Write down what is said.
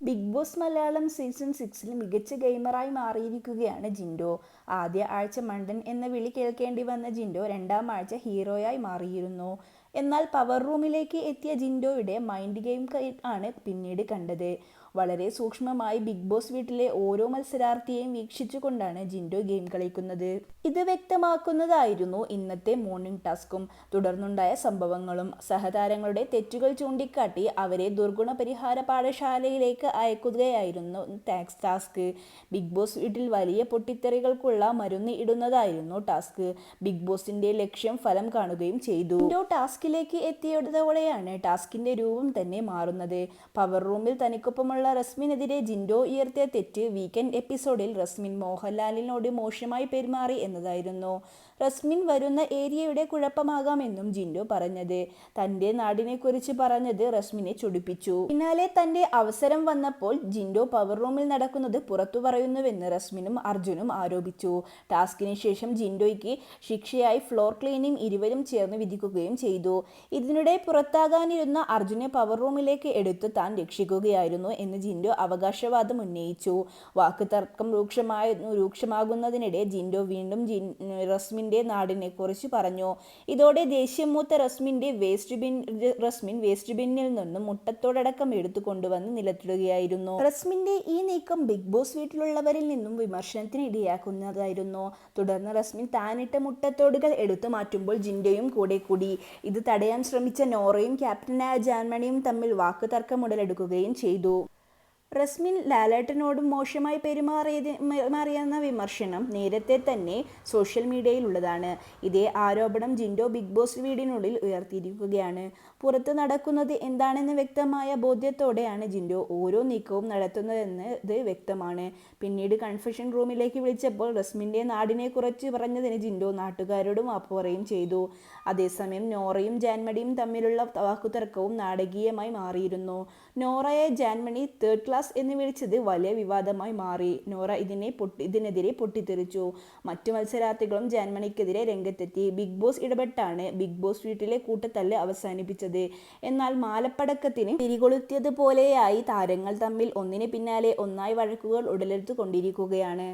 Big boss Malayalam season 6-ൽ മികച്ച ഗെയിമറായി മാറിയിരിക്കുകയാണ് ജിൻഡോ. ആദ്യ ആഴ്ച മണ്ടൻ എന്ന വിളി കേൾക്കേണ്ടി വന്ന ജിൻഡോ രണ്ടാം ആഴ്ച ഹീറോയായി മാറിയിരുന്നു. എന്നാൽ പവർ റൂമിലേക്ക് എത്തിയ ജിൻഡോയുടെ മൈൻഡ് ഗെയിം ആണ് പിന്നീട് കണ്ടത്. വളരെ സൂക്ഷ്മമായി ബിഗ് ബോസ് വീട്ടിലെ ഓരോ മത്സരാർത്ഥിയെയും വീക്ഷിച്ചുകൊണ്ടാണ് ജിൻഡോ ഗെയിം കളിക്കുന്നത്. ഇത് വ്യക്തമാക്കുന്നതായിരുന്നു ഇന്നത്തെ മോർണിംഗ് ടാസ്കും തുടർന്നുണ്ടായ സംഭവങ്ങളും. സഹതാരങ്ങളുടെ തെറ്റുകൾ ചൂണ്ടിക്കാട്ടി അവരെ ദുർഗുണ പരിഹാര പാഠശാലയിലേക്ക് അയക്കുകയായിരുന്നു ടാസ്ക്. ബിഗ് ബോസ് വീട്ടിൽ വലിയ പൊട്ടിത്തെറികൾക്കുള്ള മരുന്ന് ഇടുന്നതായിരുന്നു ടാസ്ക്. ബിഗ് ബോസിന്റെ ലക്ഷ്യം ഫലം കാണുകയും ചെയ്തു. ജിൻഡോ ടാസ്കിലേക്ക് എത്തിയതോടെയാണ് ടാസ്കിന്റെ രൂപം തന്നെ മാറുന്നത്. പവർ റൂമിൽ തനിക്കൊപ്പമുള്ള റസ്മിനെതിരെ ജിൻഡോ ഉയർത്തിയ തെറ്റ് വീക്കെൻഡ് എപ്പിസോഡിൽ റസ്മിൻ മോഹൻലാലിനോട് മോശമായി പെരുമാറി എന്നതായിരുന്നു. റസ്മിൻ വരുന്ന ഏരിയയുടെ കുഴപ്പമാകാമെന്നും ജിൻഡോ പറഞ്ഞത്. തന്റെ നാടിനെക്കുറിച്ച് പറഞ്ഞത് റസ്മിനെ ചൊടിപ്പിച്ചു. പിന്നാലെ തന്റെ അവസരം വന്നപ്പോൾ ജിൻഡോ പവർ റൂമിൽ നടക്കുന്നത് പുറത്തു പറയുന്നുവെന്ന് റസ്മിനും അർജുനും ആരോപിച്ചു. ടാസ്കിന് ശേഷം ജിൻഡോയ്ക്ക് ശിക്ഷയായി ഫ്ലോർ ക്ലീനിംഗ് ഇരുവരും ചേർന്ന് വിധിക്കുകയും ചെയ്തു. ഇതിനിടെ പുറത്താകാനിരുന്ന അർജുനെ പവർ റൂമിലേക്ക് എടുത്ത് താൻ രക്ഷിക്കുകയായിരുന്നു എന്ന് ജിൻഡോ അവകാശവാദം ഉന്നയിച്ചു. വാക്ക് തർക്കം രൂക്ഷമാകുന്നതിനിടെ ജിൻഡോ വീണ്ടും റസ്മിന്റെ നാടിനെ കുറിച്ച് പറഞ്ഞു. ഇതോടെ ദേഷ്യം മൂത്ത റസ്മിൻ വേസ്റ്റ് ബിന്നിൽ നിന്നും മുട്ടത്തോടക്കം എടുത്തു കൊണ്ടുവന്ന് നിലത്തിടുകയായിരുന്നു. റസ്മിന്റെ ഈ നീക്കം ബിഗ് ബോസ് വീട്ടിലുള്ളവരിൽ നിന്നും വിമർശനത്തിന് ഇടയാക്കുന്നതായിരുന്നു. തുടർന്ന് റസ്മിൻ താനിട്ട മുട്ടത്തോടുകൾ എടുത്തു മാറ്റുമ്പോൾ ജിൻഡോയും കൂടെ കൂടി. ഇത് തടയാൻ ശ്രമിച്ച നോറയും ക്യാപ്റ്റനായ ജാൻമണിയും തമ്മിൽ വാക്ക് തർക്കം ഉടലെടുക്കുകയും ചെയ്തു. റസ്മിൻ ലാലേട്ടനോടും മോശമായി പെരുമാറിയെന്ന വിമർശനം നേരത്തെ തന്നെ സോഷ്യൽ മീഡിയയിലുള്ളതാണ്. ഇതേ ആരോപണം ജിൻഡോ ബിഗ് ബോസ് വീടിനുള്ളിൽ ഉയർത്തിയിരിക്കുകയാണ്. പുറത്ത് നടക്കുന്നത് എന്താണെന്ന് വ്യക്തമായ ബോധ്യത്തോടെയാണ് ജിൻഡോ ഓരോ നീക്കവും നടത്തുന്നതെന്നത് വ്യക്തമാണ്. പിന്നീട് കൺഫെഷൻ റൂമിലേക്ക് വിളിച്ചപ്പോൾ റസ്മിന്റെ നാടിനെ കുറിച്ച് പറഞ്ഞതിന് ജിൻഡോ നാട്ടുകാരോട് മാപ്പ് പറയുകയും ചെയ്തു. അതേസമയം നോറയും ജാൻമണിയും തമ്മിലുള്ള വാക്കുതർക്കവും നാടകീയമായി മാറിയിരുന്നു. നോറയെ ജാൻമണി തേർഡ് ക്ലാസ് എന്ന് വിളിച്ചത് വലിയ വിവാദമായി മാറി. നോറ ഇതിനെതിരെ പൊട്ടിത്തെറിച്ചു. മറ്റു മത്സരാർത്ഥികളും ജാൻമണിക്കെതിരെ രംഗത്തെത്തി. ബിഗ് ബോസ് ഇടപെട്ടാണ് ബിഗ് ബോസ് വീട്ടിലെ കൂട്ടത്തല്ല് അവസാനിപ്പിച്ചത്. എന്നാൽ മാലപ്പടക്കത്തിന് തിരികൊളുത്തിയതുപോലെയായി താരങ്ങൾ തമ്മിൽ ഒന്നിന് പിന്നാലെ ഒന്നായി വഴക്കുകൾ ഉടലെടുത്തുകൊണ്ടിരിക്കുകയാണ്.